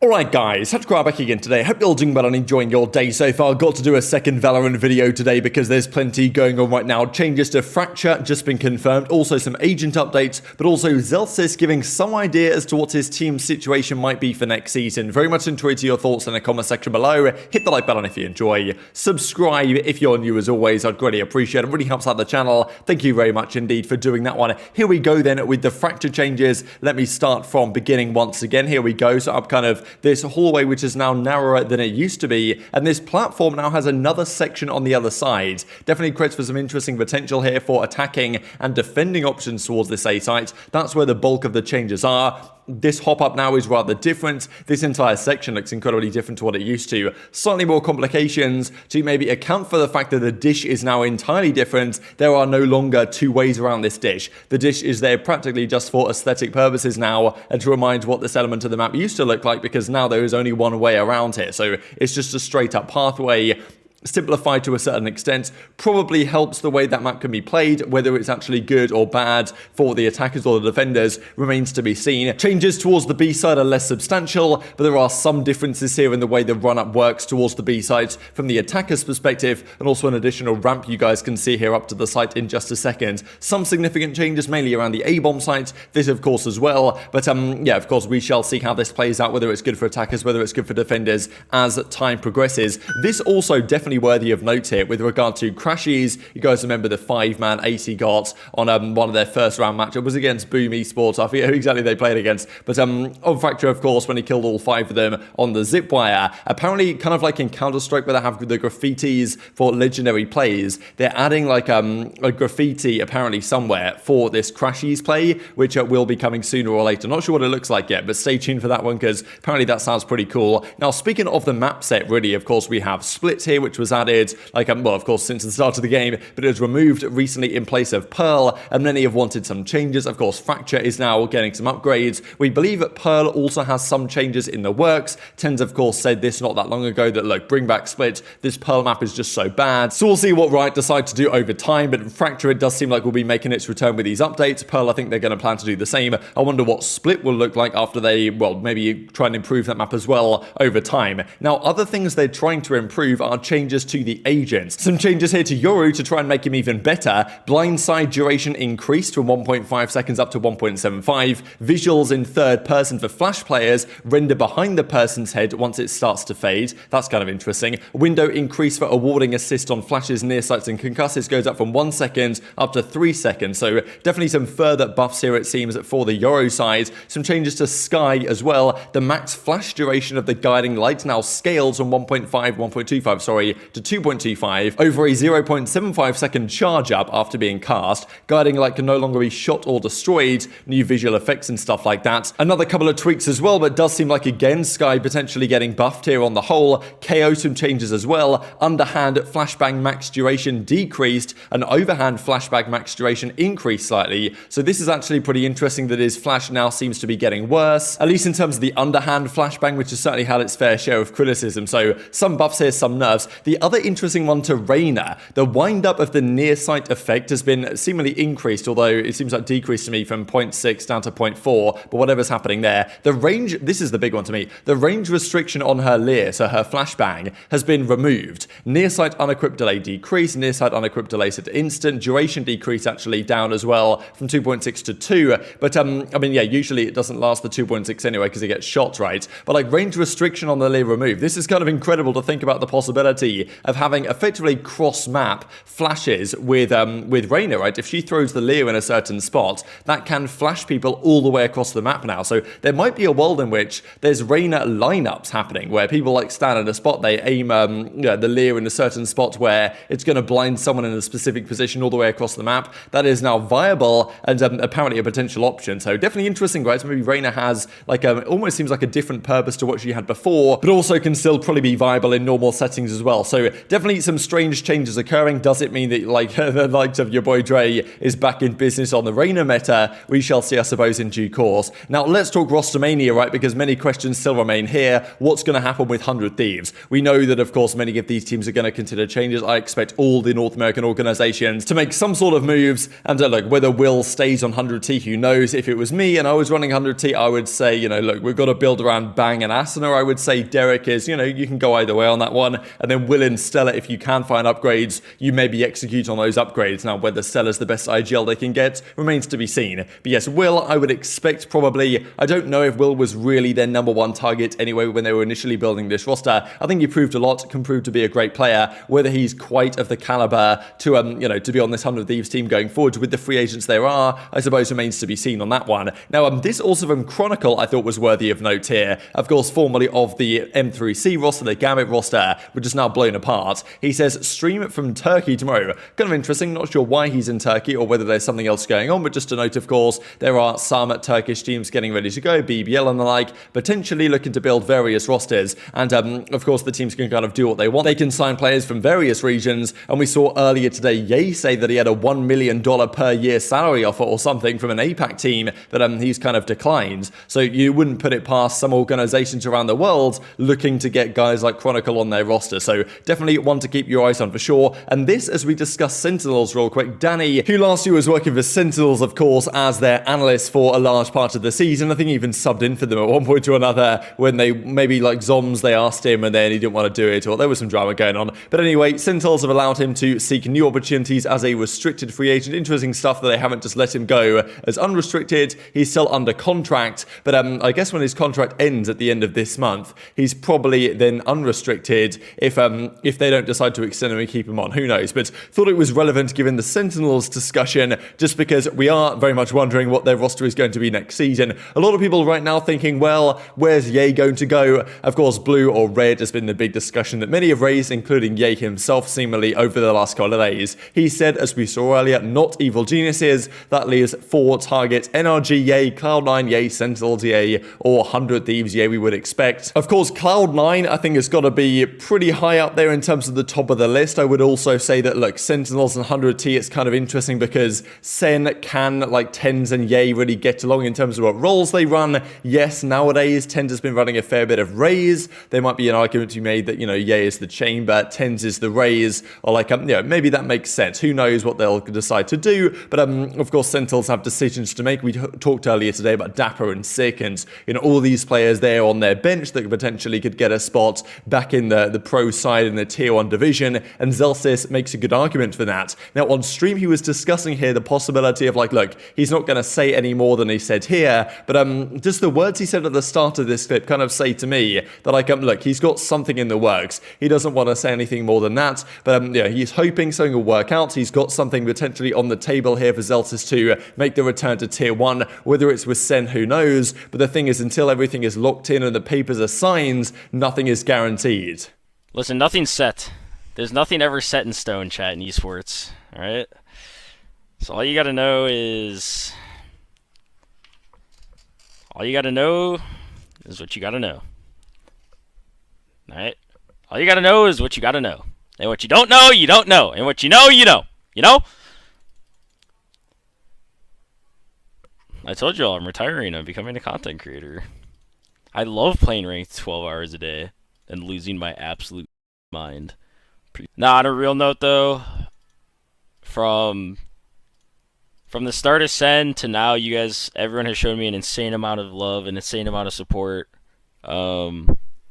Alright guys, TacticalRab back again today. Hope you're all doing well and enjoying your day so far. Got to do a second VALORANT video today because there's plenty going on right now. Changes to Fracture just been confirmed, also some agent updates, but also Zellsis giving some idea as to what his team's situation might be for next season. Very much into your thoughts in the comment section below. Hit the like button if you enjoy. Subscribe if you're new as always, I'd greatly appreciate it. It really helps out the channel. Thank you very much indeed for doing that one. Here we go then with the Fracture changes. Let me start from beginning once again. Here we go. So up kind of this hallway, which is now narrower than it used to be, and this platform now has another section on the other side. Definitely creates for some interesting potential here for attacking and defending options towards this A site. That's where the bulk of the changes are. This hop-up now is rather different. This entire section looks incredibly different to what it used to. Slightly more complications to maybe account for the fact that the dish is now entirely different. There are no longer two ways around this dish. The dish is there practically just for aesthetic purposes now, and to remind what this element of the map used to look like, because now there is only one way around here. So it's just a straight up pathway. Simplified to a certain extent, probably helps the way that map can be played. Whether it's actually good or bad for the attackers or the defenders remains to be seen. Changes towards the B side are less substantial, but there are some differences here in the way the run-up works towards the B side from the attacker's perspective, and also an additional ramp you guys can see here up to the site in just a second. Some significant changes mainly around the A-bomb site, this of course as well, but yeah, of course we shall see how this plays out, whether it's good for attackers, whether it's good for defenders as time progresses. This also definitely worthy of note here with regard to crashes. You guys remember the 5-man ace he got on one of their first round matchup was against Boom Esports. I forget who exactly they played against, but on Fracture, of course, when he killed all 5 of them on the zip wire. Apparently, kind of like in Counter-Strike where they have the graffitis for legendary plays, they're adding like a graffiti apparently somewhere for this crashes play, which will be coming sooner or later. Not sure what it looks like yet, but stay tuned for that one because apparently that sounds pretty cool. Now, speaking of the map set, really, of course, we have Split here, which was added, like, well, of course, since the start of the game, but it was removed recently in place of Pearl, and many have wanted some changes. Of course, Fracture is now getting some upgrades. We believe that Pearl also has some changes in the works. TenZ, of course, said this not that long ago, that, look, bring back Split. This Pearl map is just so bad. So we'll see what Riot decide to do over time, but Fracture, it does seem like will be making its return with these updates. Pearl, I think they're going to plan to do the same. I wonder what Split will look like after they, well, maybe try and improve that map as well over time. Now, other things they're trying to improve are changes to the agents. Some changes here to Yoru to try and make him even better. Blindside duration increased from 1.5 seconds up to 1.75. Visuals in third person for flash players render behind the person's head once it starts to fade. That's kind of interesting. Window increase for awarding assist on flashes, near sights and concusses goes up from 1 second up to 3 seconds. So definitely some further buffs here, it seems, for the Yoru side. Some changes to Sky as well. The max flash duration of the guiding light now scales from 1.25 to 2.25 over a 0.75 second charge up after being cast. Guiding light can no longer be shot or destroyed. New visual effects and stuff like that. Another couple of tweaks as well, but does seem like again Sky potentially getting buffed here on the whole. KO some changes as well. Underhand flashbang max duration decreased, and overhand flashbang max duration increased slightly. So this is actually pretty interesting that his flash now seems to be getting worse, at least in terms of the underhand flashbang, which has certainly had its fair share of criticism. So some buffs here, some nerfs. The other interesting one to Reyna, the wind up of the near sight effect has been seemingly increased, although it seems like decreased to me from 0.6 down to 0.4, but whatever's happening there. The range, this is the big one to me, the range restriction on her Lear, so her flashbang, has been removed. Near sight unequipped delay decreased, near sight unequipped delay set to instant, duration decrease actually down as well from 2.6 to 2, but I mean, yeah, usually it doesn't last the 2.6 anyway because it gets shot, right? But like range restriction on the Lear removed, this is kind of incredible to think about the possibility of having effectively cross-map flashes with Reyna, right? If she throws the Lear in a certain spot, that can flash people all the way across the map now. So there might be a world in which there's Reyna lineups happening where people like stand in a spot, they aim the Lear in a certain spot where it's going to blind someone in a specific position all the way across the map. That is now viable and apparently a potential option. So definitely interesting, right? So maybe Reyna has like almost seems like a different purpose to what she had before, but also can still probably be viable in normal settings as well. So definitely some strange changes occurring. Does it mean that like the likes of your boy Dre is back in business on the Reyna meta? We shall see, I suppose, in due course. Now let's talk Rostermania, right? Because many questions still remain here. What's going to happen with 100 Thieves? We know that, of course, many of these teams are going to consider changes. I expect all the North American organizations to make some sort of moves. And look, whether Will stays on 100T, who knows? If it was me and I was running 100T, I would say, you know, look, we've got to build around Bang and Asuna. I would say Derek is, you know, you can go either way on that one. And then Will and Stella, if you can find upgrades, you maybe execute on those upgrades. Now, whether Stella's the best IGL they can get remains to be seen. But yes, Will, I would expect probably, I don't know if Will was really their #1 target anyway when they were initially building this roster. I think he proved a lot, can prove to be a great player. Whether he's quite of the caliber to, you know, to be on this 100 Thieves team going forward with the free agents there are, I suppose remains to be seen on that one. Now, this also from Chronicle I thought was worthy of note here. Of course, formerly of the M3C roster, the Gambit roster, which is now blown apart. He says, stream from Turkey tomorrow. Kind of interesting, not sure why he's in Turkey or whether there's something else going on, but just a note, of course, there are some Turkish teams getting ready to go, BBL and the like, potentially looking to build various rosters. And of course, the teams can kind of do what they want. They can sign players from various regions. And we saw earlier today, Ye say that he had a $1 million per year salary offer or something from an APAC team that he's kind of declined. So you wouldn't put it past some organizations around the world looking to get guys like Chronicle on their roster. So definitely one to keep your eyes on for sure. And this, as we discuss Sentinels real quick, Danny, who last year was working for Sentinels, of course, as their analyst for a large part of the season, I think he even subbed in for them at one point or another when they maybe like Zoms, they asked him and then he didn't want to do it, or there was some drama going on. But anyway, Sentinels have allowed him to seek new opportunities as a restricted free agent. Interesting stuff that they haven't just let him go as unrestricted. He's still under contract, but I guess when his contract ends at the end of this month, he's probably then unrestricted if they don't decide to extend him and keep him on. Who knows? But thought it was relevant given the Sentinels discussion, just because we are very much wondering what their roster is going to be next season. A lot of people right now thinking, well, where's Ye going to go? Of course, blue or red has been the big discussion that many have raised, including Ye himself, seemingly over the last couple of days. He said, as we saw earlier, not evil geniuses. That leaves 4 targets: NRG Ye, Cloud9 Ye, Sentinels Ye, or 100 Thieves Ye we would expect. Of course, Cloud9 I think has got to be pretty high up there in terms of the top of the list. I would also say that, look, Sentinels and 100T, it's kind of interesting because Sen can, like TenZ and Ye, really get along in terms of what roles they run. Yes, nowadays TenZ has been running a fair bit of Raze. There might be an argument to be made that, you know, Ye is the chamber, TenZ is the Raze, or like, you know, maybe that makes sense. Who knows what they'll decide to do? But of course, Sentinels have decisions to make. We talked earlier today about dapr and Sick, and you know, all these players there on their bench that potentially could get a spot back in the pro side in the tier 1 division, and Zellsis makes a good argument for that. Now on stream he was discussing here the possibility of, like, look, he's not going to say any more than he said here, but just the words he said at the start of this clip kind of say to me that, like, look, he's got something in the works. He doesn't want to say anything more than that, but yeah, he's hoping something will work out. He's got something potentially on the table here for Zellsis to make the return to tier 1. Whether it's with Sen, who knows? But the thing is, until everything is locked in and the papers are signed, nothing is guaranteed. Listen, nothing's set. There's nothing ever set in stone, chat, in esports. Alright? So all you gotta know is... all you gotta know is what you gotta know. Alright? All you gotta know is what you gotta know. And what you don't know, you don't know. And what you know, you know. You know? I told you all I'm retiring. I'm becoming a content creator. I love playing ranked 12 hours a day and losing my absolute mind. Nah, on a real note though, from the start of Sen to now, you guys, everyone has shown me an insane amount of love, an insane amount of support.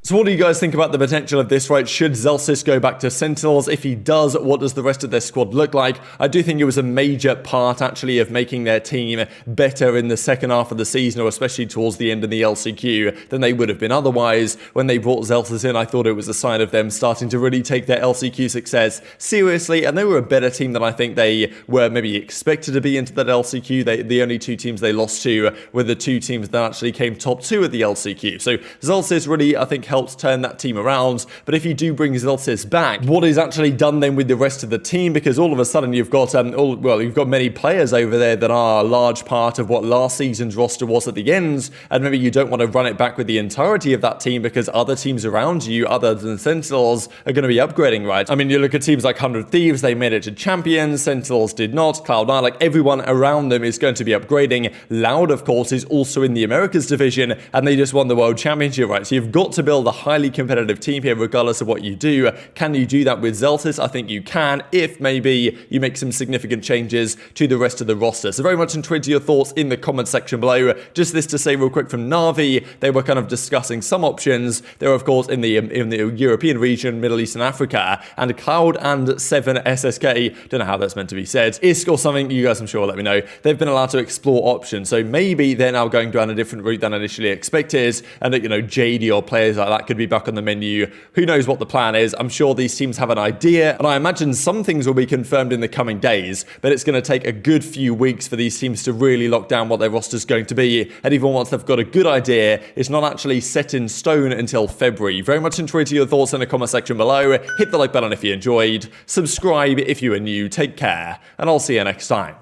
So what do you guys think about the potential of this, right? Should Zellsis go back to Sentinels? If he does, what does the rest of their squad look like? I do think it was a major part, actually, of making their team better in the second half of the season, or especially towards the end of the LCQ, than they would have been otherwise. When they brought Zellsis in, I thought it was a sign of them starting to really take their LCQ success seriously, and they were a better team than I think they were maybe expected to be into that LCQ. The only 2 teams they lost to were the 2 teams that actually came top 2 at the LCQ. So Zellsis really, I think, held helps turn that team around. But if you do bring Zellsis back, what is actually done then with the rest of the team? Because all of a sudden you've got you've got many players over there that are a large part of what last season's roster was at the end, and maybe you don't want to run it back with the entirety of that team because other teams around you, other than Sentinels, are going to be upgrading, right? I mean, you look at teams like 100 Thieves, they made it to champions, Sentinels did not, Cloud9, like everyone around them is going to be upgrading. Loud, of course, is also in the Americas division, and they just won the World Championship, right? So you've got to build a highly competitive team here regardless of what you do. Can you do that with Zellsis? I think you can, if maybe you make some significant changes to the rest of the roster. So very much intrigued to your thoughts in the comment section below. Just this to say real quick from Na'Vi, they were kind of discussing some options. They were, of course, in the European region, Middle East and Africa, and Cloud and 7 SSK, don't know how that's meant to be said, ISK or something, you guys I'm sure let me know. They've been allowed to explore options, so maybe they're now going down a different route than initially expected, and that, JD or players like that could be back on the menu. Who knows what the plan is? I'm sure these teams have an idea, and I imagine some things will be confirmed in the coming days, but it's going to take a good few weeks for these teams to really lock down what their roster's going to be, and even once they've got a good idea, it's not actually set in stone until February. Very much intrigued to your thoughts in the comment section below. Hit the like button if you enjoyed, subscribe if you are new, take care, and I'll see you next time.